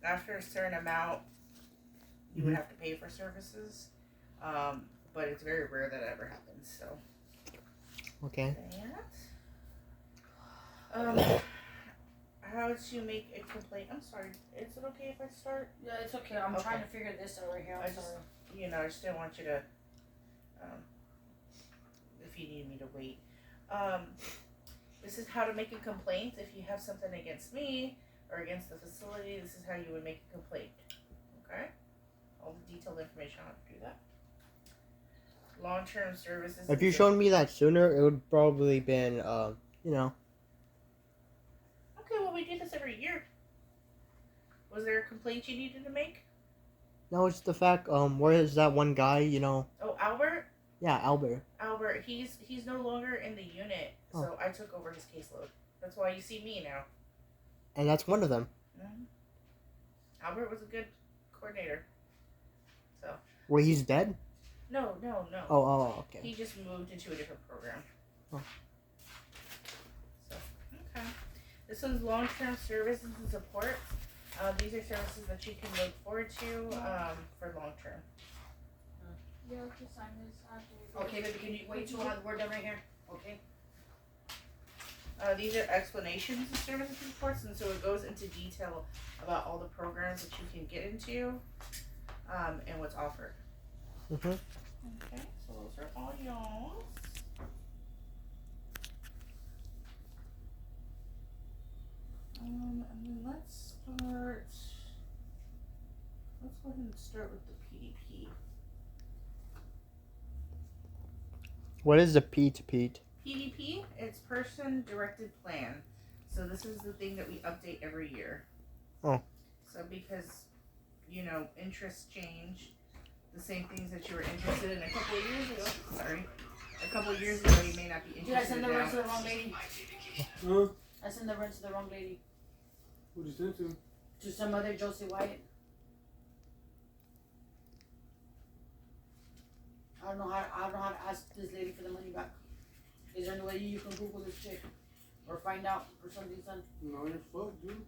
After a certain amount, you would have to pay for services. But it's very rare that ever happens. So Okay. that. How to make a complaint? I'm sorry. Is it okay if I start? Yeah, it's okay. I'm trying to figure this out right here. I just didn't want you to. If you need me to wait. This is how to make a complaint. If you have something against me or against the facility, this is how you would make a complaint. Okay? All the detailed information on how to do that. Long-term services. If you showed me that sooner, it would probably been, Okay, well, we do this every year. Was there a complaint you needed to make? No, it's the fact, where is that one guy, Oh, Albert? Yeah, Albert. Albert, he's no longer in the unit, so I took over his caseload. That's why you see me now. And that's one of them. Mm-hmm. Albert was a good coordinator. So. Wait, he's dead? No. Oh, okay. He just moved into a different program. Oh. So, okay. This one's long-term services and support. These are services that you can look forward to for long-term. Yeah, just sign this after. Okay, baby, can you wait till I have the word done right here? Okay. These are explanations of services and supports, and so it goes into detail about all the programs that you can get into and what's offered. Mm-hmm. Okay, so those are all y'all. And then let's start. Let's go ahead and start with the PDP. What is the Pete? PDP, it's person directed plan. So this is the thing that we update every year. Oh. So because, interests change, the same things that you were interested in a couple of years ago. Sorry. A couple of years ago, you may not be interested in. Did I send the rent to the wrong lady? Huh? I sent the rent to the wrong lady. Who'd you send to? To some other Josie Wyatt. I don't know how to ask this lady for the money back. Is there any way you can Google this chick? Or find out for some reason? No, you're fucked, dude.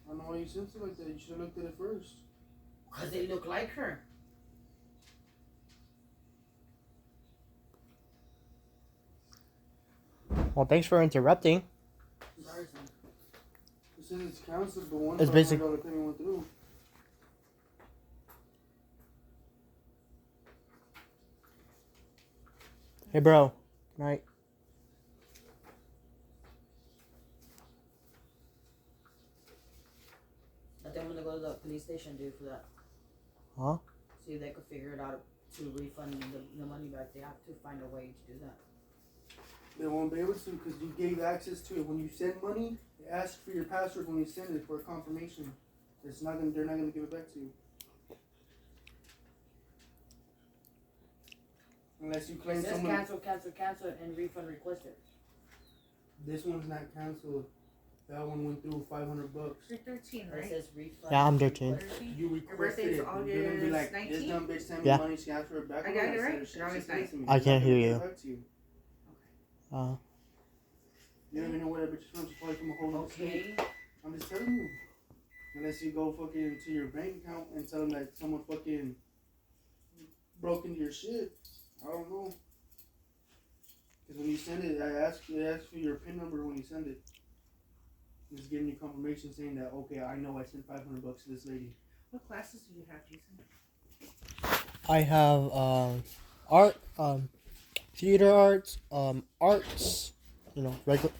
I don't know why you sent it like that. You should have looked at it first. Because they look like her. Well, thanks for interrupting. Sorry, son. It says it's canceled, but one It's basic. $500 payment went through. Hey, bro. Night. I think I'm gonna go to the police station, dude, for that. Huh? See if they could figure it out to refund the money back. They have to find a way to do that. They won't be able to because you gave access to it. When you send money, they ask for your password when you send it for a confirmation. They're not gonna give it back to you. Unless you claim It says someone. cancel, and refund requested. This one's not canceled. That one went through $500. You're 13, It right? says refund. Yeah, I'm 13. 13? You requested it. birthday's They're gonna be like, August this 19th? dumb bitch sent me Yeah. money. She asked for it back. I got it right? August 19th. I can't hear you. Okay. You don't even know where that bitch is from. She's probably from a whole other state. Okay. I'm just telling you. Unless you go fucking to your bank account and tell them that someone fucking broke into your shit. I don't know. Because when you send it, they ask for your PIN number when you send it. Just giving you confirmation saying that, okay, I know I sent $500 to this lady. What classes do you have, Jason? I have, art, theater arts, arts, regular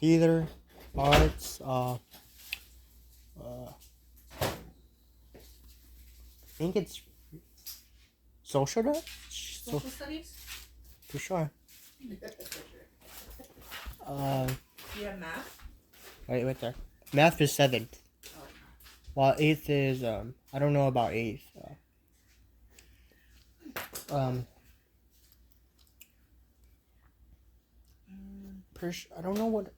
theater, arts, I think it's social art? Social studies? For sure. Do you have math? Right there. Math is 7th. While 8th is, I don't know about 8th. I don't know what.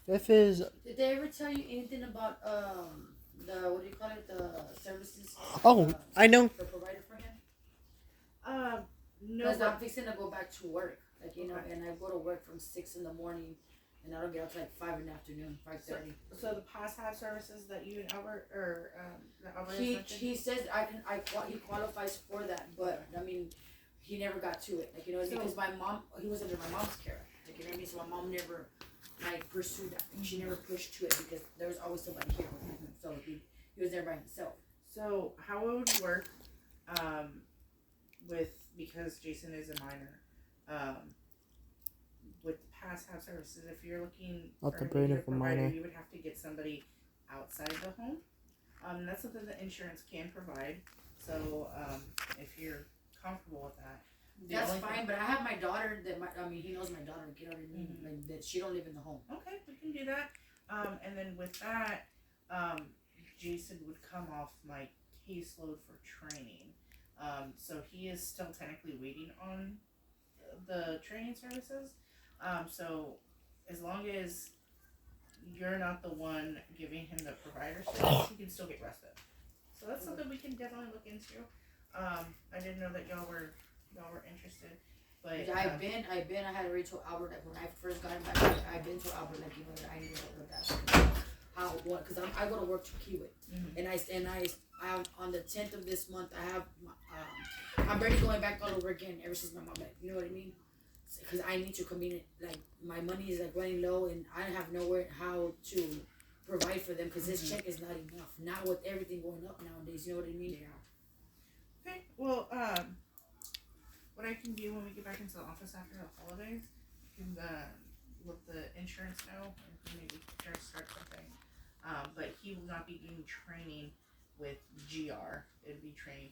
5th is. Did they ever tell you anything about the what do you call it, the services? Oh, I know. The provider for him. No. Because I'm fixing to go back to work, and I go to work from 6 in the morning and I don't get out till like 5 in the afternoon, 5:30. So the past have services that you and Albert or that Albert has He mentioned? says he qualifies for that, but I mean, he never got to it. Like, you know, it's So- because my mom, he was under my mom's care. Like, you know what I mean? So my mom never like pursued that. Like, she never pushed to it because there was always somebody here with him. So he was there by himself. So how it would work, with because Jason is a minor, with the past have services, if you're looking Not for the him to brain get a of a provider, minor. you would have to get somebody outside the home. That's something that insurance can provide. So if you're comfortable with that, the That's only fine, thing- but I have my daughter he knows my daughter. You know what I mean? Like that she don't live in the home. Okay, we can do that. And then with that, Jason would come off my caseload for training. So he is still technically waiting on the training services. So as long as you're not the one giving him the provider service, he can still get rested. So that's something we can definitely look into. I didn't know that y'all were interested, but I had already told Albert that when I first got him back, I've been to Albert like, you know, that I need help with that. How what? Because I go to work to Kiewit, and I on the 10th of this month I have I'm already going back all over again ever since my mom died. You know what I mean? Because I need to communicate. Like my money is like running low, and I have nowhere how to provide for them because this check is not enough. Not with everything going up nowadays. You know what I mean? Yeah. Okay. Well, what I can do when we get back into the office after the holidays, I can let the insurance know and maybe try to start something. But he will not be doing training with GR. It would be training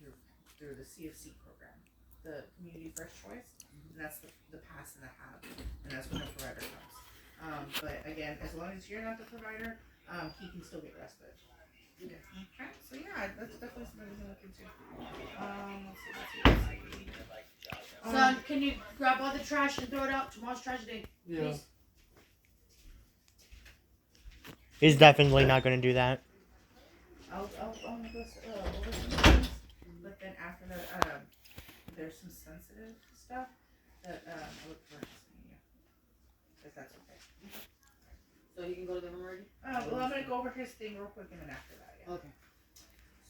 through the CFC program, the Community First Choice, and that's the pass and the have, and that's when the provider comes. But again, as long as you're not the provider, he can still get respite. Okay. Okay, so yeah, that's definitely something we can look into. Let's see. Son, can you grab all the trash and throw it out? Tomorrow's trash day. Yeah. Please. He's definitely not going to do that. I'll go over some things, but then after that, there's some sensitive stuff that I look forward to seeing you, if that's okay. So he can go to the room already? Well, I'm gonna go over his thing real quick, and then after that, yeah. Okay.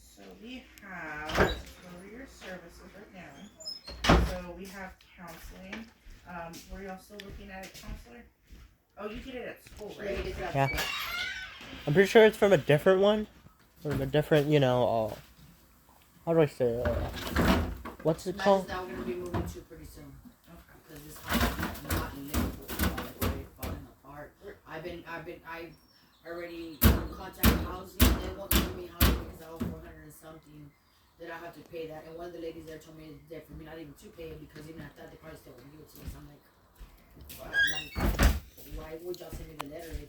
So we have career services right now. So we have counseling. Were you also looking at a counselor? Oh, you did it at school, Yeah, right? he did that. Yeah. I'm pretty sure it's from a different one. From a different, how do I say it? What's it That's called? now we're gonna be moving to pretty soon. Okay. Because this house is not livable. It's already falling apart. I already contacted housing. They won't give me housing because I owe 400 and something that I have to pay that. And one of the ladies there told me that for me not even to pay it because even at that they probably still wouldn't give it to me. So I'm like, why would y'all send me the letter if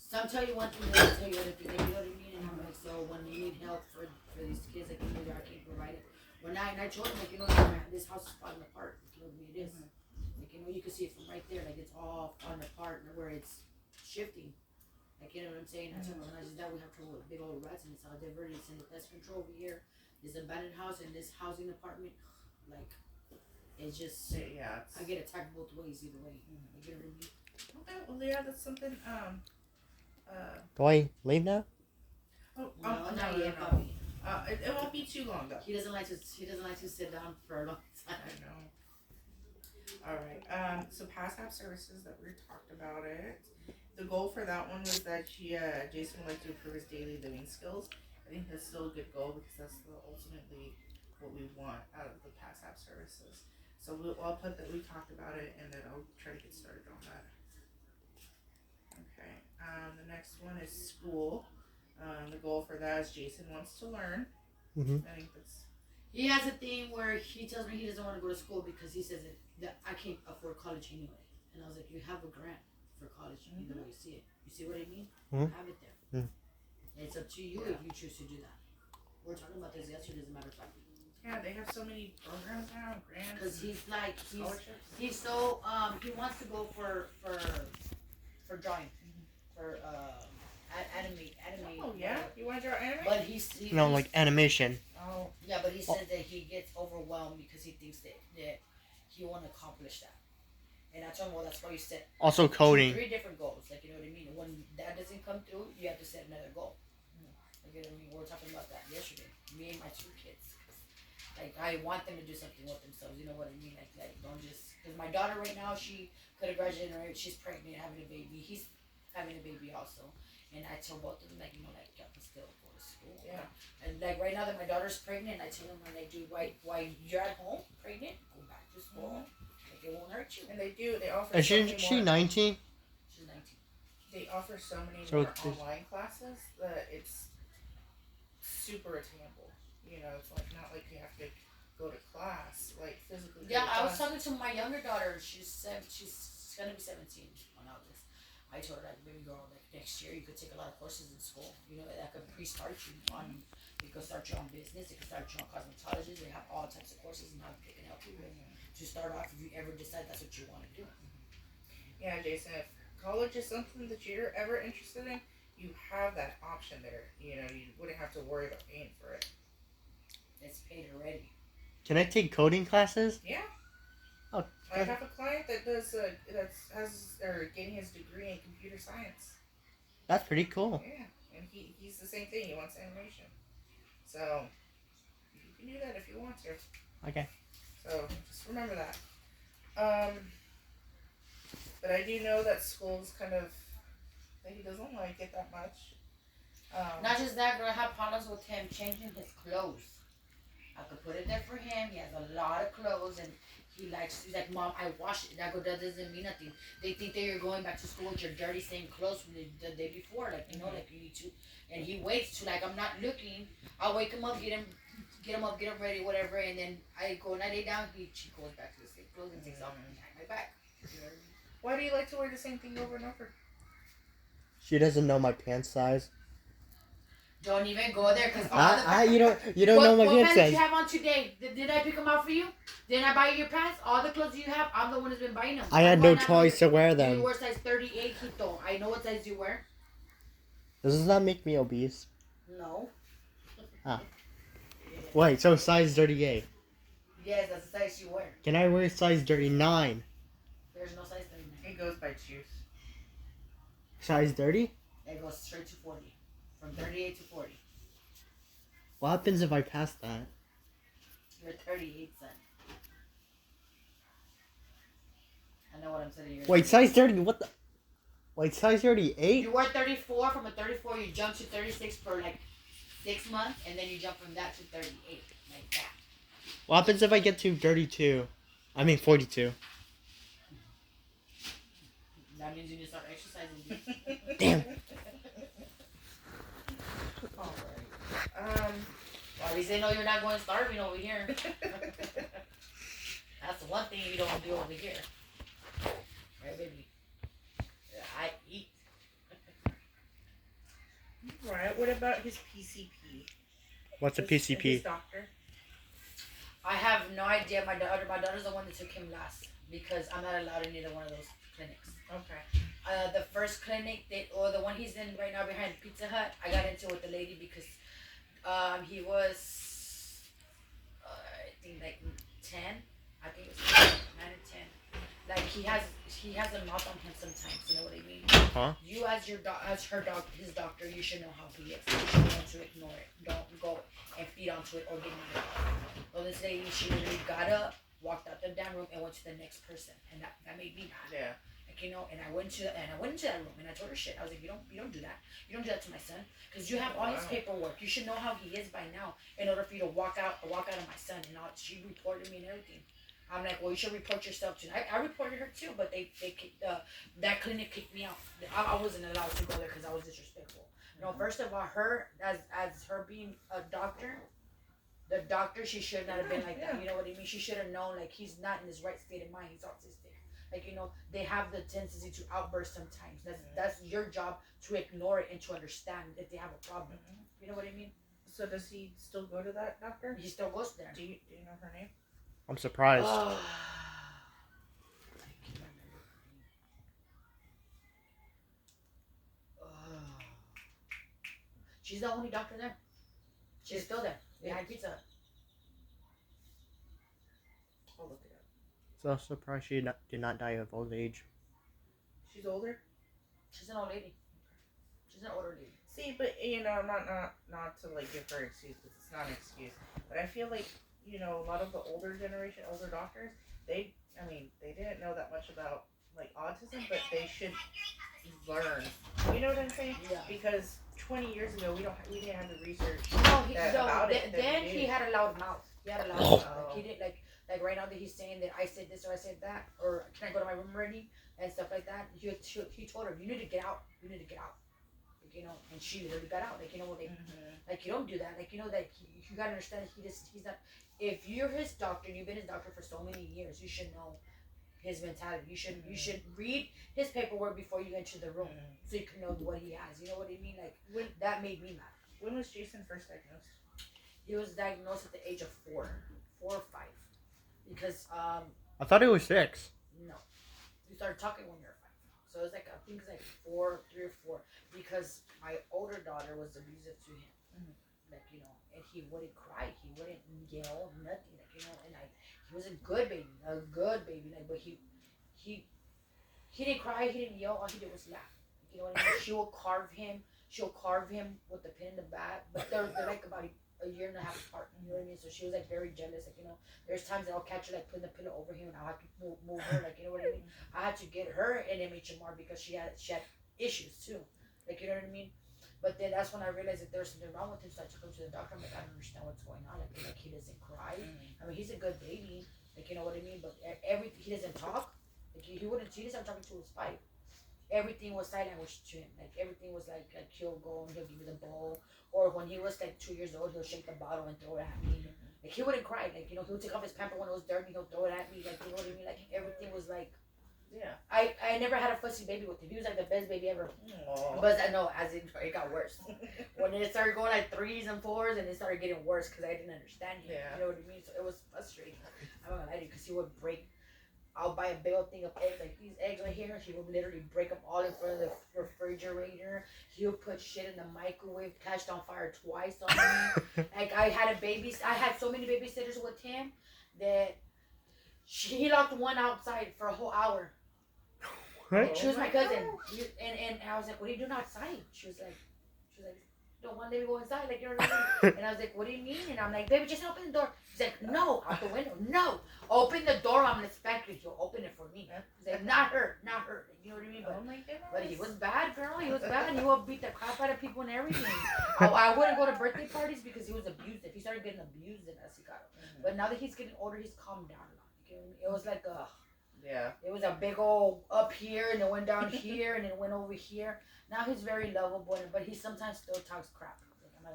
some tell you one thing, they'll tell you other thing. You know what I mean? And I'm like, so when you need help for these kids, like, you know, I can't provide it. And I told him, like, you know, this house is falling apart. Like, you know, it is. Like, you know, you can see it from right there. Like, it's all falling apart where it's shifting. Like, you know what I'm saying? I told him, not just that, we have trouble with big old rats in this house. They've already sent the pest control over here. This abandoned house and this housing apartment. Like, it's just, Yeah. I get attacked both ways either way. You know what I mean? Okay. Well, yeah, that's something. Do I leave now? Oh, No, not no, yet, no. puppy. It won't be too long though. He doesn't like to sit down for a long time. I know. Alright, so past app services that we talked about it. The goal for that one was that Jason would like to improve his daily living skills. I think that's still a good goal because that's ultimately what we want out of the past app services. So I'll put that we talked about it and then I'll try to get started on that. Okay, the next one is school. The goal for that is Jason wants to learn. Mm-hmm. I think that's He has a thing where he tells me he doesn't want to go to school because he says that I can't afford college anyway. And I was like, you have a grant for college either way you see it. You see what I mean? Mhm. Have it there. Mhm. And it's up to you if you choose to do that. We were talking about this yesterday, as a matter of fact. yeah, they have so many programs now, grants, Because he's like, scholarships. he's so, he wants to go for drawing. For, anime. Oh yeah, you want to draw anime? But he's No, like animation. Oh, yeah, but he says that he gets overwhelmed because he thinks that he won't accomplish that. And I told him, well, that's why you set Also coding. 3 different goals. Like, you know what I mean? When that doesn't come through, you have to set another goal. Like, you know what I mean? We were talking about that yesterday. Me and my 2 kids. Like, I want them to do something with themselves. You know what I mean? Like don't just... Because my daughter right now, she could have graduated, right? She's pregnant, having a baby. He's having a baby also. And I tell both of them, like, you know, like, y'all can still go to school. Yeah. And, like, right now that my daughter's pregnant, I tell them, like, dude, why you're at home pregnant, go back to school. Like, it won't hurt you. And they do. They offer. Is so many she more, 19? She's 19. They offer so many So more it's- online classes that it's super attainable. You know, it's like not like you have to go to class, like physically. go Yeah, to I was class. talking to my younger daughter. She's gonna be 17 on August. I told her, like, baby girl, like next year you could take a lot of courses in school. You know, that could pre-start you on. You could start your own business. You could start your own cosmetology. They have all types of courses now that they can help you with to start off if you ever decide that's what you want to do. Yeah, Jason. If college is something that you're ever interested in, you have that option there. You know, you wouldn't have to worry about paying for it. It's paid already. Can I take coding classes? Yeah. Oh, I have a client that does getting his degree in computer science. that's pretty cool. Yeah, and he's the same thing. He wants animation, so you can do that if you want to. Okay. So just remember that. But I do know that school's kind of that he doesn't like it that much. Not just that, girl. I have problems with him changing his clothes. I could put it there for him. He has a lot of clothes, and he's like, Mom, I washed it. I go, that doesn't mean nothing. They think that you're going back to school with your dirty same clothes from the day before. Like, you know, like you need to. And he waits to, like, I'm not looking. I'll wake him up, get him ready, whatever. And then I go and I lay down. He goes back to the same clothes and takes off my back. You know what I mean? Why do you like to wear the same thing over and over? She doesn't know my pants size. Don't even go there, because all You don't know my what pants pants did size. you have on today? Did I pick them out for you? Didn't I buy you your pants? All the clothes you have, I'm the one who's been buying them. I had no Why not choice to wear You them. wear size 38, Hito. I know what size you wear. Does that make me obese? No. Wait, so size 38. Yes, that's the size you wear. Can I wear size 39? There's no size 39. It goes by choose. Size 30? It goes straight to 40. From 38 to 40. What happens if I pass that? You're 38, son. I know what I'm telling you. Wait, size 30? What the? Wait, size 38? You were 34. From a 34, you jump to 36 for like 6 months, and then you jump from that to 38, like that. What happens if I get to 32? I mean 42. That means you need to start exercising. Damn. Alright. Well, at least they know you're not going starving over here. That's the one thing you don't do over here. Right, baby? Yeah, I eat. Right. What about his PCP? What's a His PCP? doctor. I have no idea. My daughter's the one that took him last because I'm not allowed in either one of those clinics. Okay. The first clinic or the one he's in right now behind Pizza Hut, I got into it with the lady because he was I think like 10. I think it was 9 or 10. Like he has a mouth on him sometimes. You know what I mean? Huh? You as his doctor, you should know how he is. You should know to ignore it. Don't go and feed onto it or get mad. Well, this lady, she literally got up, walked out the damn room, and went to the next person, and that made me mad. Yeah. Like, you know, and I went into that room and I told her shit. I was like, you don't do that. You don't do that to my son, because you have all his paperwork. You should know how he is by now in order for you to walk out of my son. And she reported me and everything. I'm like, well, you should report yourself too. I reported her too, but they that clinic kicked me out. I wasn't allowed to go there because I was disrespectful. No, first of all, her as her being a doctor, the doctor, she should not have been like that. You know what I mean? She should have known, like, he's not in his right state of mind. He's autistic. Like, you know, they have the tendency to outburst sometimes. That's your job to ignore it and to understand that they have a problem. You know what I mean? So does he still go to that doctor? He still goes there. Do you know her name? I'm surprised. I can't remember her name. She's the only doctor there. She's still there. Behind Pizza Hut. I'll look it up. So surprised she did not die of old age. She's older. She's an old lady. She's an older lady. See, but not to like give her an excuse because it's not an excuse. But I feel like a lot of the older generation, older doctors, they didn't know that much about like autism, but they should learn. You know what I'm saying? Yeah. Because 20 years ago, we didn't have the research. No, about it that then we he did. had a loud mouth. He had a loud mouth. Oh. Like he did like right now that he's saying that I said this or I said that or can I go to my room already and stuff like that. He told her you need to get out. You need to get out. Like, and she literally got out. Like like you don't do that. Like that you gotta understand he's not. If you're his doctor, you've been his doctor for so many years, you should know his mentality. You should read his paperwork before you enter the room, so you can know what he has. You know what I mean? Like that made me mad. When was Jason first diagnosed? He was diagnosed at the age of 4 or 5, because I thought it was 6. no, you started talking when you're 5, so it's like I think it's like 3 or 4, because my older daughter was abusive to him, like and he wouldn't cry, he wouldn't yell, nothing, like and he was a good baby, like but he didn't cry, he didn't yell, all he did was laugh. You know what I mean? She'll carve him with the pin in the back, but they're like about a year and a half apart. You know what I mean? So she was like very jealous. Like there's times that I'll catch her like putting the pillow over him, and I'll have to move her. Like what I mean? I had to get her an MHMR because she had issues too. Like you know what I mean? But then that's when I realized that there's something wrong with him. So I took him to the doctor. I'm like, I don't understand what's going on. Like he doesn't cry. I mean, he's a good baby. Like you know what I mean? But he doesn't talk. Like he wouldn't. He doesn't talking to his 5. Everything was sign language to him. Like everything was like he'll go and he'll give me the bowl, or when he was like 2 years old, he'll shake the bottle and throw it at me. Like he wouldn't cry. Like he'll take off his pamper when it was dirty, he'll throw it at me. Like you know what I mean? Like everything was like. Yeah. I never had a fussy baby with him. He was like the best baby ever. Aww. But I know as it got worse. When it started going like 3s and 4s, and it started getting worse because I didn't understand him. Yeah. You know what I mean? So it was frustrating. I'm not gonna lie to you, because he would break. I'll buy a big old thing of eggs, like these eggs right here. He would literally break them all in front of the refrigerator. He'll put shit in the microwave, catched on fire twice on me. Like I had so many babysitters with him that he locked one outside for a whole hour. What? She was my cousin, and I was like, "What are you doing outside?" She was like, "Don't want to go inside." Like you know what I mean? And I was like, "What do you mean?" And I'm like, "Baby, just open the door." She's like, "No, out the window. No, open the door. I'm gonna spank you. You'll open it for me." He's like, "Not her, not her." Like, you know what I mean? Oh my goodness. But he was bad, girl. He was bad. He would beat the crap out of people and everything. I wouldn't go to birthday parties because he was abusive. He started getting abused as he got older. But now that he's getting older, he's calmed down a lot. You know what I mean? It was like Yeah. it was a big old up here, and it went down here, and it went over here. Now he's very lovable, but he sometimes still talks crap. Like, I'm not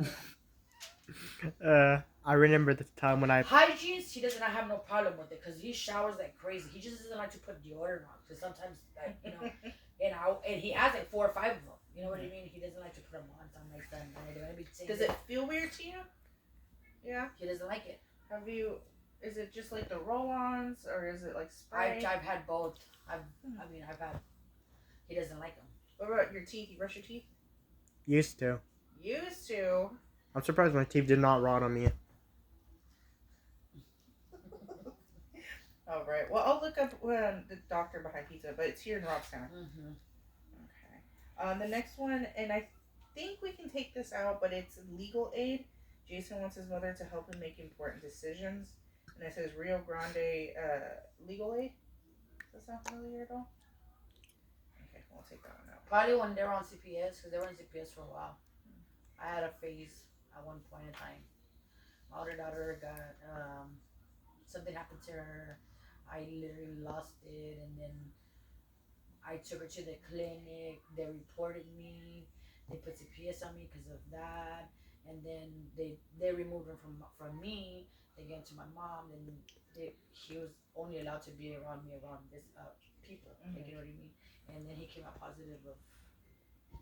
gonna I remember the time when I. hygiene, he does not have no problem with it because he showers like crazy. He just doesn't like to put deodorant on because sometimes, like, and he has like 4 or 5 of them. You know what I mean? He doesn't like to put them on. So I'm like, son, they're gonna be saying Does it feel weird to you? Yeah. He doesn't like it. Is it just like the roll-ons, or is it like spray? I've had both. I've had. He doesn't like them. What about your teeth? You brush your teeth? Used to. Used to. I'm surprised my teeth did not rot on me. All right. Well, I'll look up the doctor behind pizza, but it's here in Robstown. Mm-hmm. Okay. The next one, and I think we can take this out, but it's legal aid. Jason wants his mother to help him make important decisions, and it says Rio Grande legal aid. Does that sound familiar at all? Okay, we'll take that one out. Probably when they were on CPS, because they were on CPS for a while. I had a phase at one point in time. My older daughter got something happened to her. I literally lost it, and then I took her to the clinic. They reported me. They put CPS on me because of that, and then they removed her from me. They gave it to my mom, and he was only allowed to be around me, around this people. Mm-hmm. Like, you know what I mean? And then he came out positive of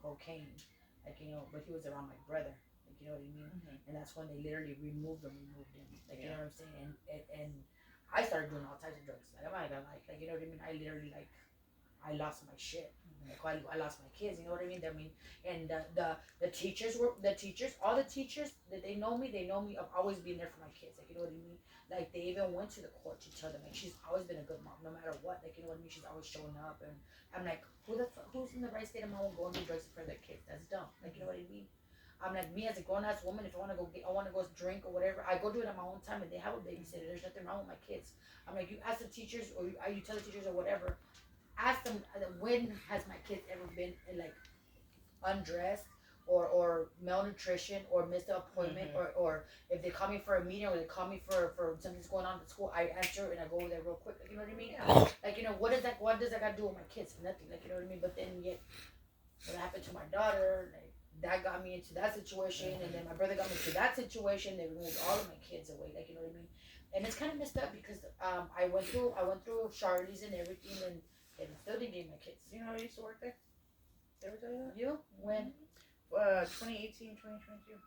cocaine, like but he was around my brother. Like, you know what I mean? Mm-hmm. And that's when they literally removed him. Like, you know what I'm saying? And I started doing all types of drugs. Like, I'm not gonna lie. Like, you know what I mean? I literally, like, I lost my shit. Like I lost my kids. You know what I mean? I mean, and the teachers all the teachers that they know me of always being there for my kids. Like, you know what I mean? Like, they even went to the court to tell them, like, she's always been a good mom, no matter what. Like, you know what I mean? She's always showing up, and I'm like, who's in the right state of mind will go and do drugs for their kids? That's dumb. Like, you know what I mean? I'm like, me as a grown ass woman, if I want to go drink or whatever, I go do it at my own time, and they have a babysitter. There's nothing wrong with my kids. I'm like, you ask the teachers, or you tell the teachers or whatever, ask them, when has my kids ever been like undressed or malnutrition or missed an appointment, or if they call me for a meeting or they call me for something's going on at school, I answer and I go over there real quick. Like, you know what I mean? Like, you know, what does that got to do with my kids? Nothing. Like, you know what I mean? But then yet, what happened to my daughter, like, that got me into that situation, and then my brother got me into that situation. They removed all of my kids away. Like, you know what I mean? And it's kind of messed up because I went through Charlie's and everything, and still didn't get my kids. You know, I used to work there. Did I ever tell you that? You? When? 2018, 2022.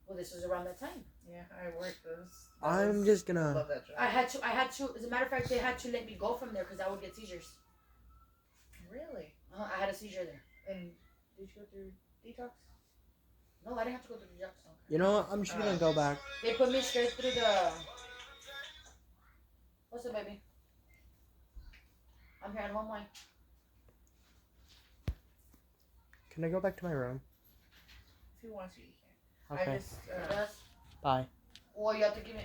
Well, this was around that time. Yeah, I worked those. I'm just I gonna. love that job. I had to. As a matter of fact, they had to let me go from there because I would get seizures. Really? I had a seizure there. And did you go through detox? No, I didn't have to go through the drugs. You know what? I'm just gonna go back. They put me straight through the. What's up, baby? I'm here at home. Why? Can I go back to my room? If you want to, you can. Okay. I just. Yes. Bye. Or you have to give me.